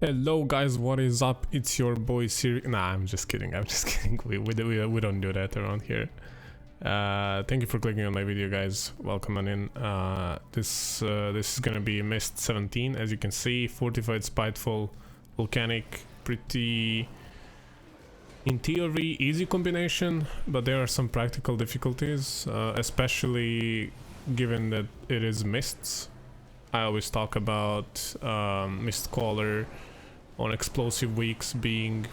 Hello guys, what is up? It's your boy Siri. Nah, I'm just kidding. We don't do that around here. Thank you for clicking on my video, guys. Welcome on in. This is gonna be Mist 17, as you can see. Fortified, Spiteful, Volcanic. Pretty, in theory, easy combination, but there are some practical difficulties, especially given that it is Mists. I always talk about Mistcaller on explosive weeks being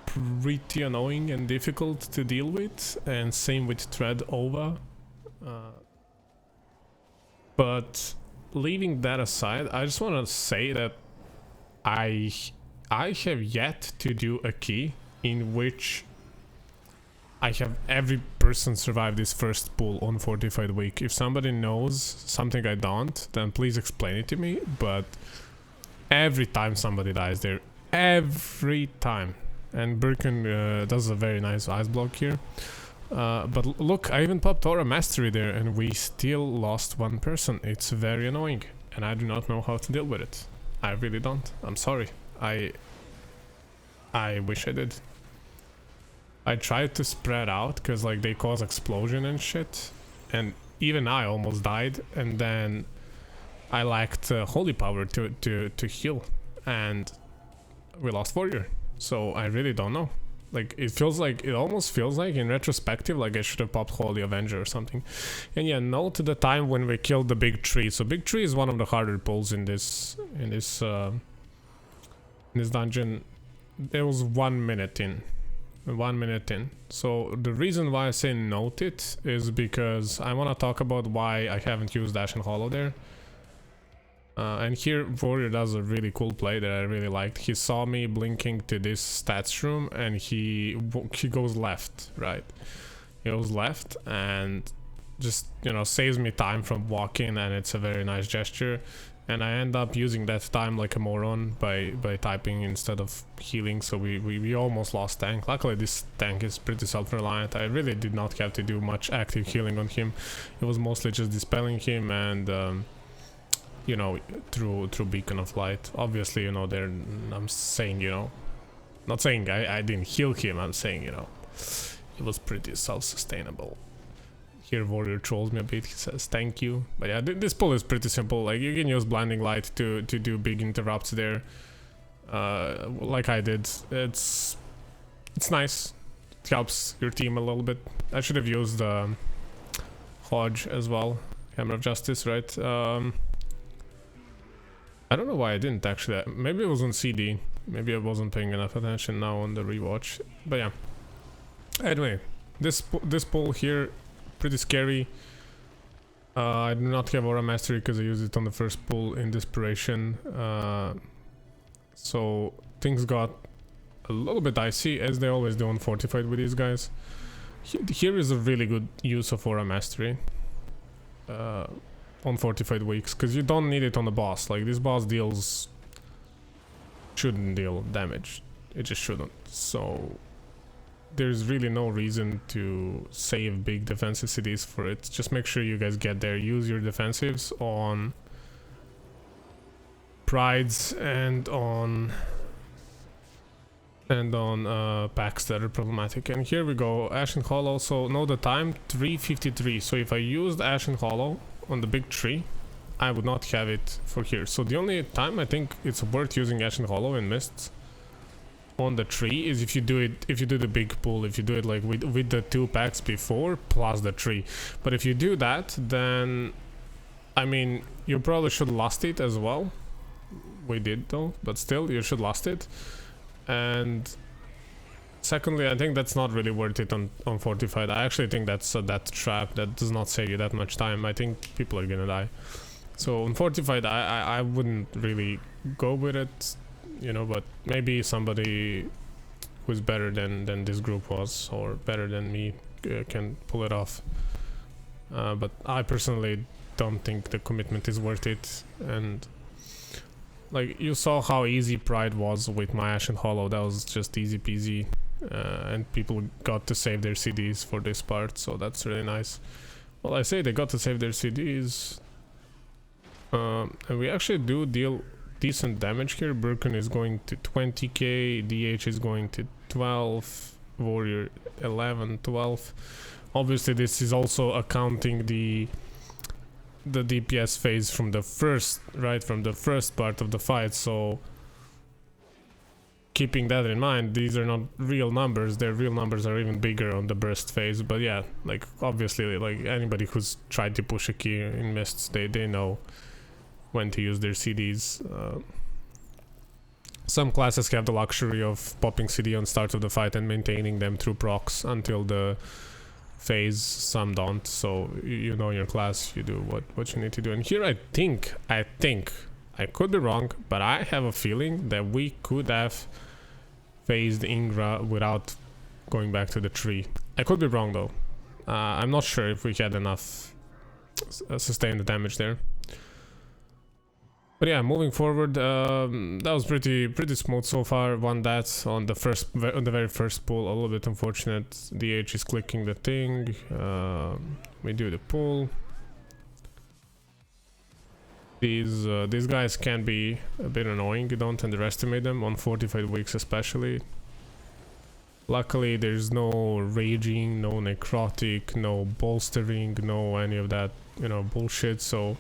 pretty annoying and difficult to deal with, and same with Tred'ova. But leaving that aside, I just want to say that I have yet to do a key in which I have every person survive this first pull on Fortified week. If somebody knows something I don't, then please explain it to me, but every time somebody dies there, every time. And Birkin does a very nice ice block here. But look, I even popped Aura Mastery there and we still lost one person. It's very annoying and I do not know how to deal with it. I really don't. I'm sorry. I wish I did. I tried to spread out because like they cause explosion and shit, and even I almost died, and then I lacked holy power to heal, and we lost warrior. So I really don't know. Like it almost feels like in retrospective like I should have popped Holy Avenger or something. And yeah, note the time when we killed the big tree. So big tree is one of the harder pulls in this dungeon. There was 1 minute in. 1 minute in. So the reason why I say note it is because I want to talk about why I haven't used Ashen Hollow there. And here Warrior does a really cool play that I really liked. He saw me blinking to this stats room and he goes left, right? He goes left and just, you know, saves me time from walking, and it's a very nice gesture. And I end up using that time like a moron by typing instead of healing, so we almost lost tank. Luckily this tank is pretty self-reliant. I really did not have to do much active healing on him. It was mostly just dispelling him and you know, through Beacon of Light. Obviously, you know, I'm saying, you know, not saying I didn't heal him, I'm saying, you know, it was pretty self-sustainable. Here Warrior trolls me a bit, he says thank you. But yeah, this pull is pretty simple. Like you can use Blinding Light to do big interrupts there, like I did. It's nice. It helps your team a little bit. I should have used Hodge as well. Hammer of Justice, right? I don't know why I didn't actually. Maybe it was on CD. Maybe I wasn't paying enough attention now on the rewatch. But yeah. Anyway, this pull here, pretty scary. I do not have Aura Mastery because I used it on the first pull in Desperation. So things got a little bit dicey, as they always do on Fortified with these guys. Here is a really good use of Aura Mastery on Fortified weeks, because you don't need it on the boss. Like this boss shouldn't deal damage. It just shouldn't. So there's really no reason to save big defensive cities for it. Just make sure you guys get there. Use your defensives on prides and on packs that are problematic. And here we go, Ashen Hollow. So know the time, 3:53. So if I used Ashen Hollow on the big tree, I would not have it for here. So the only time I think it's worth using Ashen Hollow in Mists on the tree is if you do the big pull, if you do it like with the 2 packs before plus the tree. But if you do that, then I mean you probably should lost it as well. We did though, but still you should lost it. And secondly, I think that's not really worth it on Fortified. I actually think that's a death trap that does not save you that much time. I think people are gonna die. So on Fortified I wouldn't really go with it, you know, but maybe somebody who's better than this group was, or better than me, can pull it off. But I personally don't think the commitment is worth it. And like you saw how easy Pride was with my Ashen Hollow. That was just easy peasy, and people got to save their CDs for this part, so that's really nice. Well, I say they got to save their CDs, and we actually do deal decent damage here. Birkin is going to 20k, DH is going to 12, Warrior 11, 12. Obviously this is also accounting the DPS phase from the first, right, from the first part of the fight, so keeping that in mind, these are not real numbers. Their real numbers are even bigger on the burst phase, but yeah, like obviously, like anybody who's tried to push a key in mists, they know when to use their CDs. Some classes have the luxury of popping CD on start of the fight and maintaining them through procs until the phase. Some don't, so you know your class, you do what you need to do. And here I think I could be wrong, but I have a feeling that we could have phased Ingra without going back to the tree. I could be wrong though. I'm not sure if we had enough sustained damage there. But yeah, moving forward, that was pretty smooth so far. Won that on the very first pull. A little bit unfortunate. DH is clicking the thing. We do the pull. These guys can be a bit annoying. You don't underestimate them on fortified weeks especially. Luckily there's no raging, no necrotic, no bolstering, no any of that, you know, bullshit, so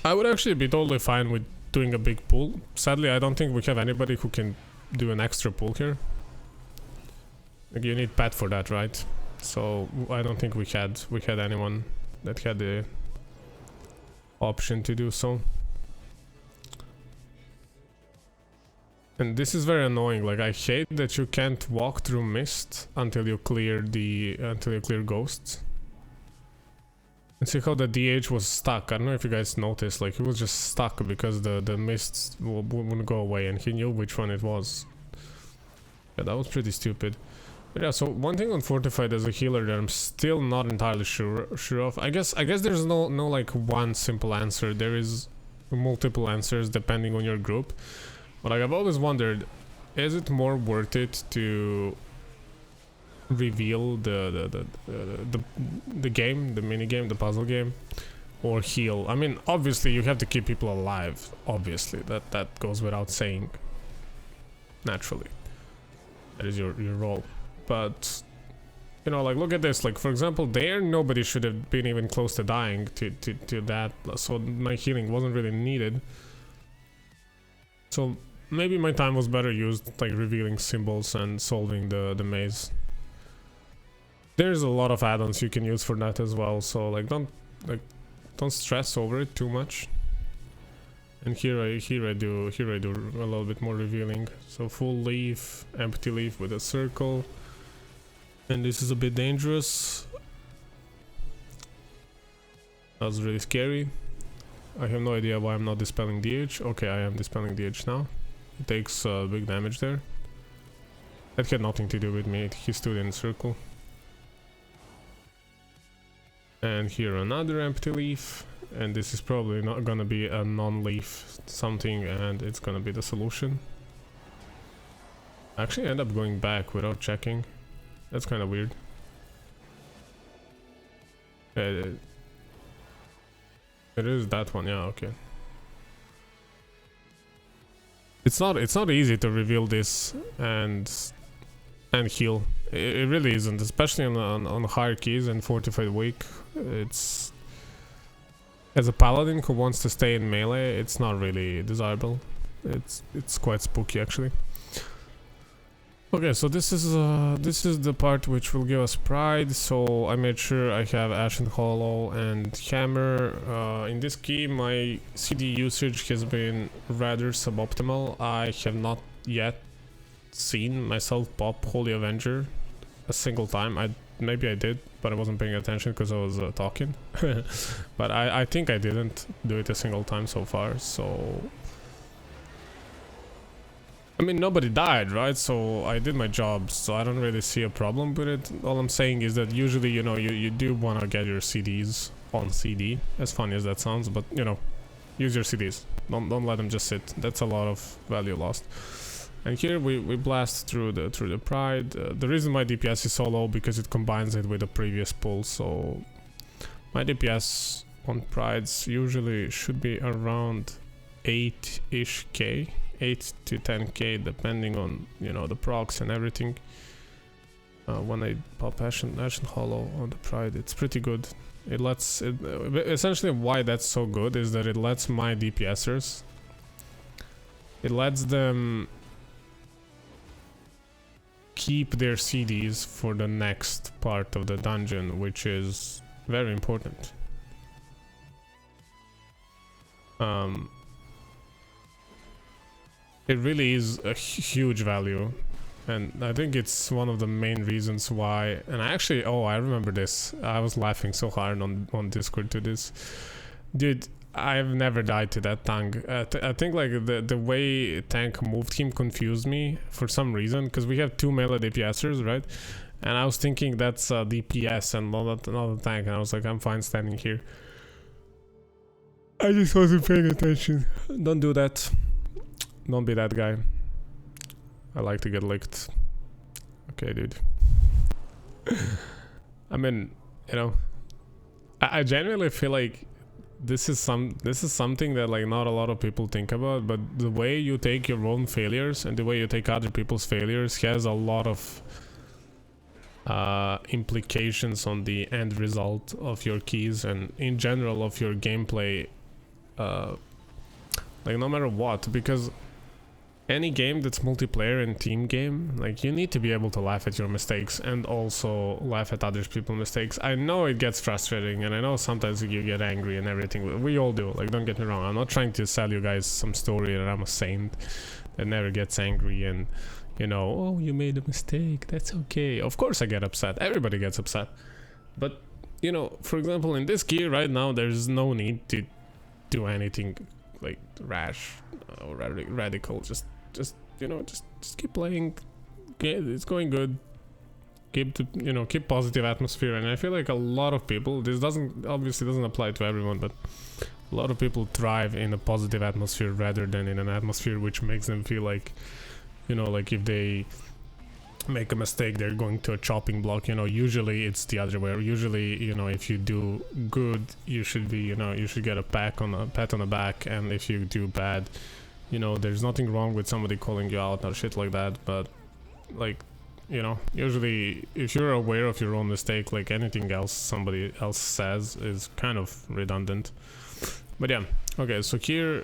I would actually be totally fine with doing a big pull. Sadly I don't think we have anybody who can do an extra pull here. Like, you need Pat for that, right? So I don't think we had anyone that had the option to do so. And this is very annoying. Like, I hate that you can't walk through mist until you clear ghosts. And see how the DH was stuck. I don't know if you guys noticed, like he was just stuck because the mists wouldn't go away, and he knew which one it was. Yeah, that was pretty stupid. But yeah, so one thing on Fortified as a healer that I'm still not entirely sure of. I guess there's no like one simple answer. There is multiple answers depending on your group. But like, I've always wondered, is it more worth it to reveal the game, the mini game, the puzzle game, or heal? I mean, obviously you have to keep people alive. Obviously, that goes without saying. Naturally, that is your role. But you know, like, look at this. Like, for example, there nobody should have been even close to dying to that, so my healing wasn't really needed. So maybe my time was better used like revealing symbols and solving the maze. There's a lot of add-ons you can use for that as well, so like don't stress over it too much. And here I do a little bit more revealing. So full leaf, empty leaf with a circle. And this is a bit dangerous. That was really scary. I have no idea why I'm not dispelling DH. Okay, I am dispelling DH now. It takes big damage there. That had nothing to do with me. He stood in a circle. And here another empty leaf. And this is probably not gonna be a non-leaf something, and it's gonna be the solution. I actually end up going back without checking. That's kind of weird. It is that one, yeah, okay. It's not easy to reveal this and heal. It really isn't, especially on higher keys and fortified weak. It's, as a paladin who wants to stay in melee, it's not really desirable. It's quite spooky actually. Okay, so this is the part which will give us pride. So I made sure I have Ashen Hollow and Hammer. In this key, my CD usage has been rather suboptimal. I have not yet seen myself pop Holy Avenger a single time. Maybe I did, but I wasn't paying attention because I was talking. But I think I didn't do it a single time so far. So I mean, nobody died, right? So I did my job, so I don't really see a problem with it. All I'm saying is that usually, you know, you do want to get your CDs on CD, as funny as that sounds, but you know, use your CDs. Don't let them just sit. That's a lot of value lost. And here we blast through the Pride. The reason my DPS is so low because it combines it with the previous pull. So my DPS on Prides usually should be around 8-ish K, 8 to 10K, depending on, you know, the procs and everything. When I pop Ashen Hollow on the Pride, it's pretty good. It lets it, essentially why that's so good is that it lets my DPSers, it lets them keep their CDs for the next part of the dungeon, which is very important. It really is a huge value, and I think it's one of the main reasons why. And I actually, oh, I remember this. I was laughing so hard on Discord to this, dude. I've never died to that tank. I think like the way tank moved him confused me for some reason, because we have 2 melee DPSers, right? And I was thinking that's DPS and not a tank, and I was like, I'm fine standing here. I just wasn't paying attention. Don't do that. Don't be that guy. I like to get licked. Okay, dude. I mean, you know, I genuinely feel like this is something that like not a lot of people think about, but the way you take your own failures and the way you take other people's failures has a lot of implications on the end result of your keys and in general of your gameplay, like no matter what, because any game that's multiplayer and team game, like you need to be able to laugh at your mistakes and also laugh at other people's mistakes. I know it gets frustrating, and I know sometimes you get angry and everything. We all do, like, don't get me wrong. I'm not trying to sell you guys some story that I'm a saint that never gets angry and, you know, oh, you made a mistake, that's okay. Of course I get upset, everybody gets upset. But, you know, for example, in this gear right now, there's no need to do anything like rash or radical. Just you know, just keep playing. It's going good. Keep positive atmosphere. And I feel like a lot of people, this obviously doesn't apply to everyone, but a lot of people thrive in a positive atmosphere rather than in an atmosphere which makes them feel like, you know, like if they make a mistake they're going to a chopping block. You know, usually it's the other way. Usually, you know, if you do good, you should be, you know, you should get a pat on the back, and if you do bad, you know, there's nothing wrong with somebody calling you out or shit like that. But like, you know, usually if you're aware of your own mistake, like anything else somebody else says is kind of redundant. But yeah, okay, so here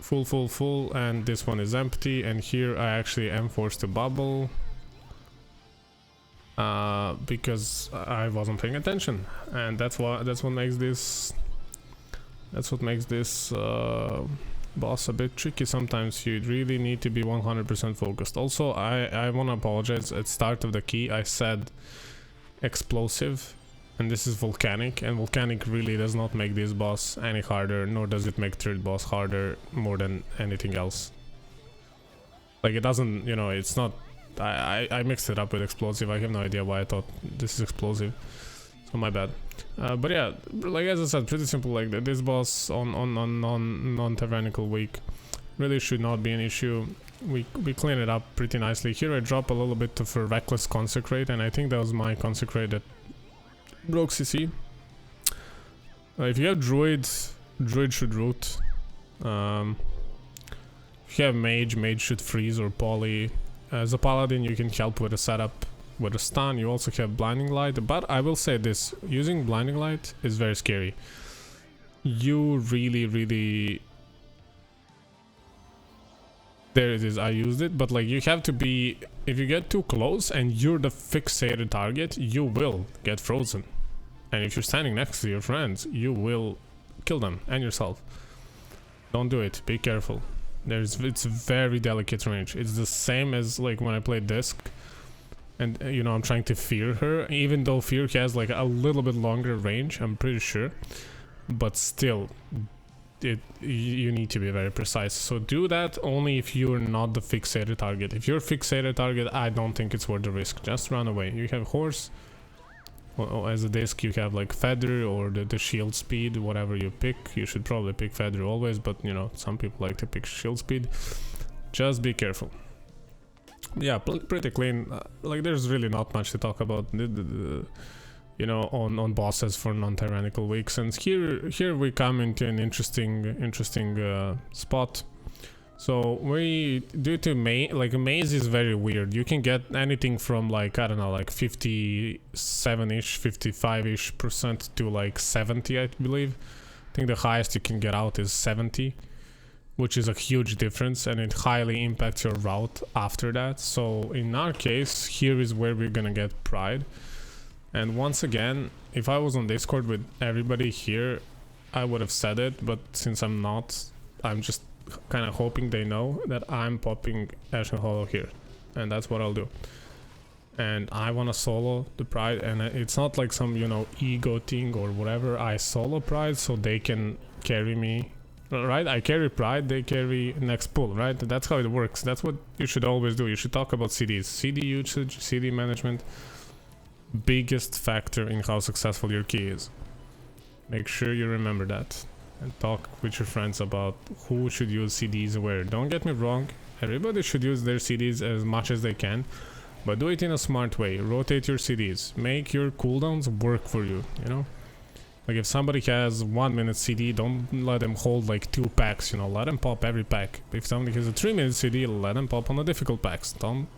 full, and this one is empty, and here I actually am forced to bubble because I wasn't paying attention, and that's what makes this boss a bit tricky. Sometimes you really need to be 100% focused. Also, I want to apologize. At start of the key I said explosive, and this is volcanic, and volcanic really does not make this boss any harder, nor does it make third boss harder more than anything else. Like, it doesn't, you know, it's not. I mixed it up with explosive. I have no idea why I thought this is explosive, so my bad. But yeah, like as I said, pretty simple. Like this boss on non-tyrannical week really should not be an issue. We clean it up pretty nicely. Here I drop a little bit of a reckless consecrate, and I think that was my consecrate that broke CC. If you have druid should root. If you have mage should freeze or poly. As a paladin, you can help with a setup with a stun. You also have blinding light, but I will say this: using blinding light is very scary. You really, there it is. I used it, but like you have to be. If you get too close and you're the fixated target, you will get frozen. And if you're standing next to your friends, you will kill them and yourself. Don't do it. Be careful. It's very delicate range. It's the same as like when I play Disc, and you know, I'm trying to fear her, even though fear has like a little bit longer range, I'm pretty sure, but still you need to be very precise. So do that only if you're not the fixated target. If you're a fixated target, I don't think it's worth the risk. Just run away. You have horse, or as a disc you have like feather or the shield speed, whatever you pick. You should probably pick feather always, but you know, some people like to pick shield speed. Just be careful. Yeah, pretty clean. Like there's really not much to talk about. You you know, on bosses for non-tyrannical weeks. And here we come into an interesting spot. So we, due to maze is very weird. You can get anything from like, I don't know, like 57-ish, 55-ish% to like 70, I believe. I think the highest you can get out is 70, which is a huge difference, and it highly impacts your route after that. So in our case, here is where we're gonna get Pride. And once again, if I was on Discord with everybody here, I would have said it, but since I'm not, I'm just kind of hoping they know that I'm popping Ashen Hollow here, and that's what I'll do. And I want to solo the Pride, and it's not like some, you know, ego thing or whatever. I solo Pride so they can carry me, right? I carry Pride, they carry next pull, right? That's how it works. That's what you should always do. You should talk about CDs, CD usage, CD management. Biggest factor in how successful your key is. Make sure you remember that. And talk with your friends about who should use CDs where. Don't get me wrong, everybody should use their CDs as much as they can, but do it in a smart way. Rotate your CDs, make your cooldowns work for you, you know? Like if somebody has 1 minute CD, don't let them hold like 2 packs, you know, let them pop every pack. If somebody has a 3 minute CD, let them pop on the difficult packs. Don't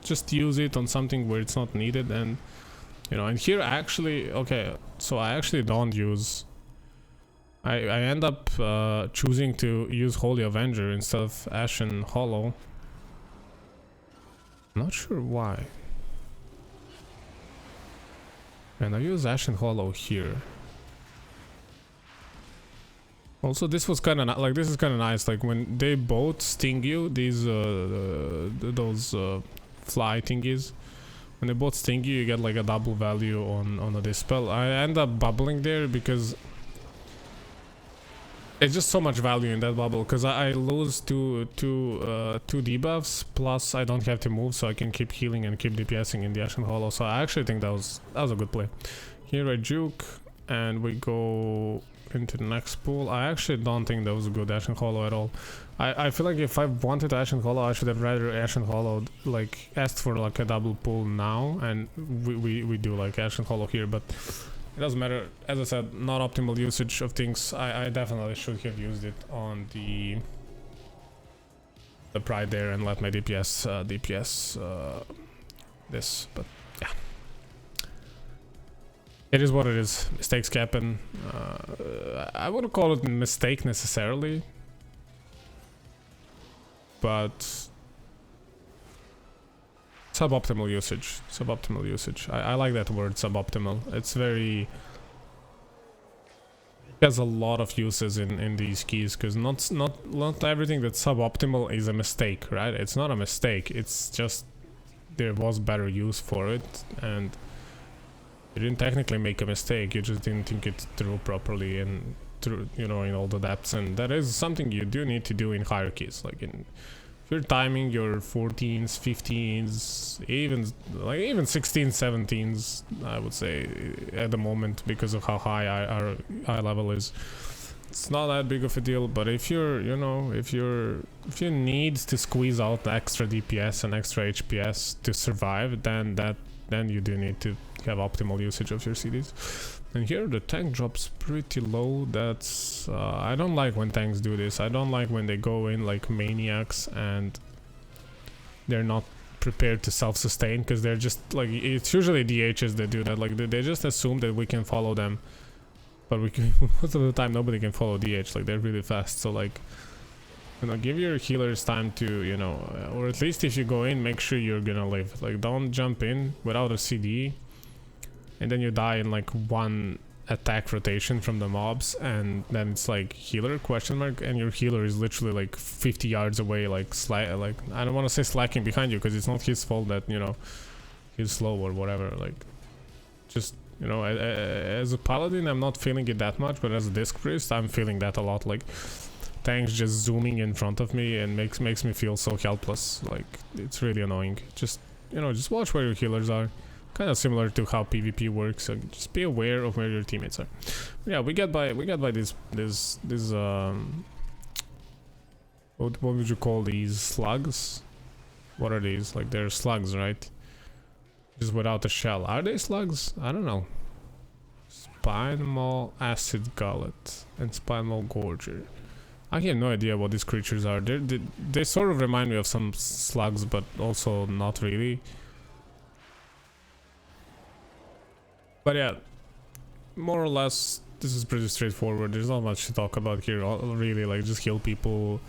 just use it on something where it's not needed. And you know, and here actually, okay, so I actually don't use, I end up choosing to use Holy Avenger instead of Ashen Hollow. Not sure why. And I use Ashen Hollow here. Also, this was kind of like, this is kind of nice. Like when they both sting you, these those fly thingies. When they both sting you, you get like a double value on a dispel. I end up bubbling there because it's just so much value in that bubble, because I lose two debuffs, plus I don't have to move, so I can keep healing and keep DPSing in the Ashen Hollow. So I actually think that was a good play. Here I juke, and we go into the next pool. I actually don't think that was a good Ashen Hollow at all. I feel like if I wanted Ashen Hollow, I should have rather Ashen Hollow, like asked for like a double pull now, and we do like Ashen Hollow here, but it doesn't matter. As I said, not optimal usage of things. I definitely should have used it on the Pride there and let my DPS this, but yeah. It is what it is. Mistakes happen. I wouldn't call it a mistake necessarily, but suboptimal usage. Suboptimal usage. I like that word, suboptimal. It's very... It has a lot of uses in these keys, because not everything that's suboptimal is a mistake, right? It's not a mistake. It's just there was better use for it, and you didn't technically make a mistake. You just didn't think it through properly and through, you know, in all the depths. And that is something you do need to do in hierarchies, like in... You're timing your 14s, 15s, even 16s, 17s, I would say, at the moment, because of how high our eye level is. It's not that big of a deal, but if you're, you know, if you need to squeeze out the extra DPS and extra HPS to survive, then you do need to have optimal usage of your CDs. And here the tank drops pretty low. That's I don't like when tanks do this. I don't like when they go in like maniacs and they're not prepared to self-sustain, because they're just like, it's usually DHs that do that. Like they just assume that we can follow them, but we can, most of the time nobody can follow DH. Like they're really fast. So like, you know, give your healers time to, you know, or at least if you go in, make sure you're gonna live. Like don't jump in without a CD and then you die in like one attack rotation from the mobs, and then it's like healer question mark, and your healer is literally like 50 yards away, like I don't want to say slacking behind you, because it's not his fault that, you know, he's slow or whatever. Like just, you know, as a paladin I'm not feeling it that much, but as a disc priest I'm feeling that a lot. Like tanks just zooming in front of me and makes me feel so helpless. Like it's really annoying. Just, you know, just watch where your healers are. Kind of similar to how PvP works, so just be aware of where your teammates are. Yeah, we got by this what would you call these, slugs? What are these? Like they're slugs, right? Just without a shell. Are they slugs? I don't know. Spine Maw, Acid Gullet, and Spine Maw Gorger. I have no idea what these creatures are. They sort of remind me of some slugs, but also not really. But yeah, more or less, this is pretty straightforward. There's not much to talk about here, really. Like, just heal people,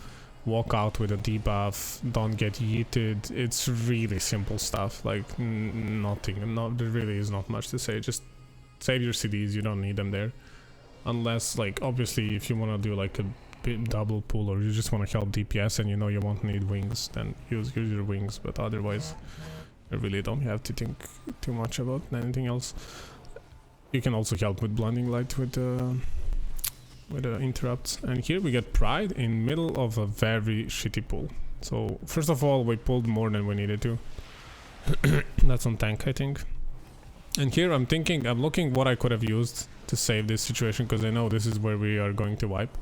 walk out with a debuff, don't get yeeted. It's really simple stuff. Like, nothing. There really is not much to say. Just save your CDs. You don't need them there, unless, like, obviously, if you want to do like a double pull, or you just want to help DPS and you know you won't need wings, then use your wings. But otherwise, you really don't have to think too much about anything else. You can also help with blinding light with interrupts. And here we get Pride in middle of a very shitty pull. So first of all, we pulled more than we needed to. That's on tank, I think. And here I'm looking what I could have used to save this situation, because I know this is where we are going to wipe.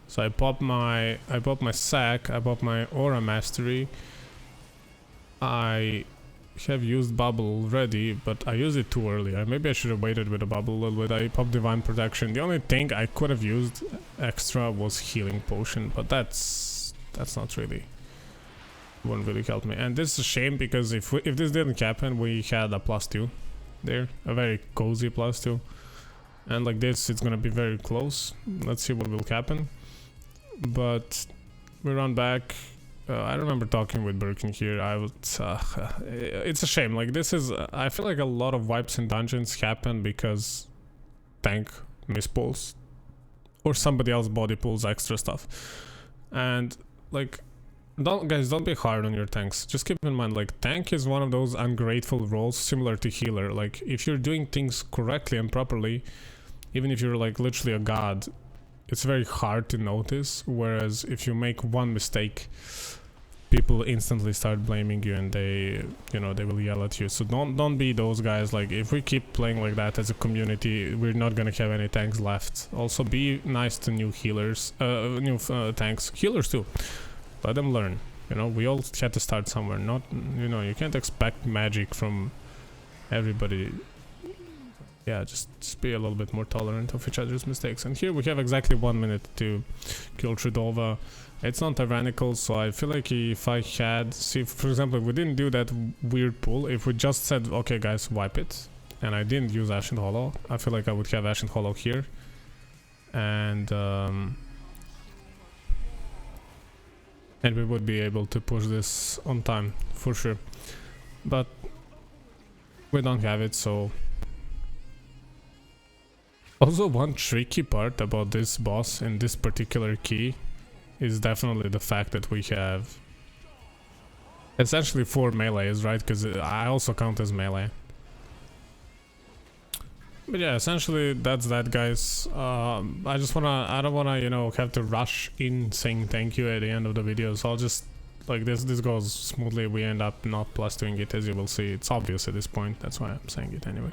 So I pop my sack, I pop my aura mastery. I have used bubble already, but I used it too early. Maybe I should have waited with a bubble a little bit. I popped divine protection. The only thing I could have used extra was healing potion, but that's not really, wouldn't really help me. And this is a shame, because if this didn't happen, we had a +2 there, a very cozy +2, and like this it's gonna be very close. Let's see what will happen. But we run back. I remember talking with Birkin here. It's a shame. Like, this is, I feel like a lot of wipes in dungeons happen because tank mispulls, or somebody else body pulls extra stuff. And like, don't be hard on your tanks. Just keep in mind, like, tank is one of those ungrateful roles similar to healer. Like, if you're doing things correctly and properly, even if you're like literally a god, it's very hard to notice. Whereas if you make one mistake, people instantly start blaming you, and they will yell at you. So don't be those guys. Like, if we keep playing like that as a community, we're not gonna have any tanks left. Also, be nice to new healers, new tanks, healers too. Let them learn. We all had to start somewhere. Not, you can't expect magic from everybody. Yeah, just be a little bit more tolerant of each other's mistakes. And here we have exactly 1 minute to kill Tred'ova. It's not tyrannical, so I feel like if I had, for example, if we didn't do that weird pull, if we just said, okay guys, wipe it, and I didn't use Ashen Hollow, I feel like I would have Ashen Hollow here, and we would be able to push this on time, for sure. But we don't have it, so... Also, one tricky part about this boss in this particular key is definitely the fact that we have essentially 4 melees, right? Because I also count as melee. But yeah, essentially that's that, guys. I don't wanna, have to rush in saying thank you at the end of the video. So I'll just, like, this goes smoothly. We end up not +2ing it, as you will see. It's obvious at this point. That's why I'm saying it anyway.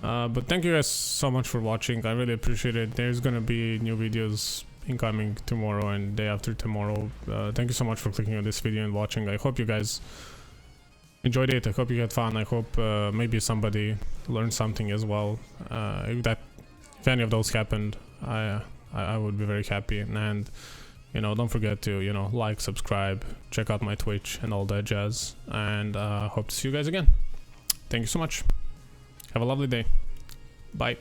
But thank you guys so much for watching. I really appreciate it. There's gonna be new videos incoming tomorrow and day after tomorrow. Thank you so much for clicking on this video and watching. I hope you guys enjoyed it. I hope you had fun. I hope maybe somebody learned something as well. If any of those happened, I would be very happy. And don't forget to like, subscribe, check out my Twitch and all that jazz. And hope to see you guys again. Thank you so much. Have a lovely day. Bye.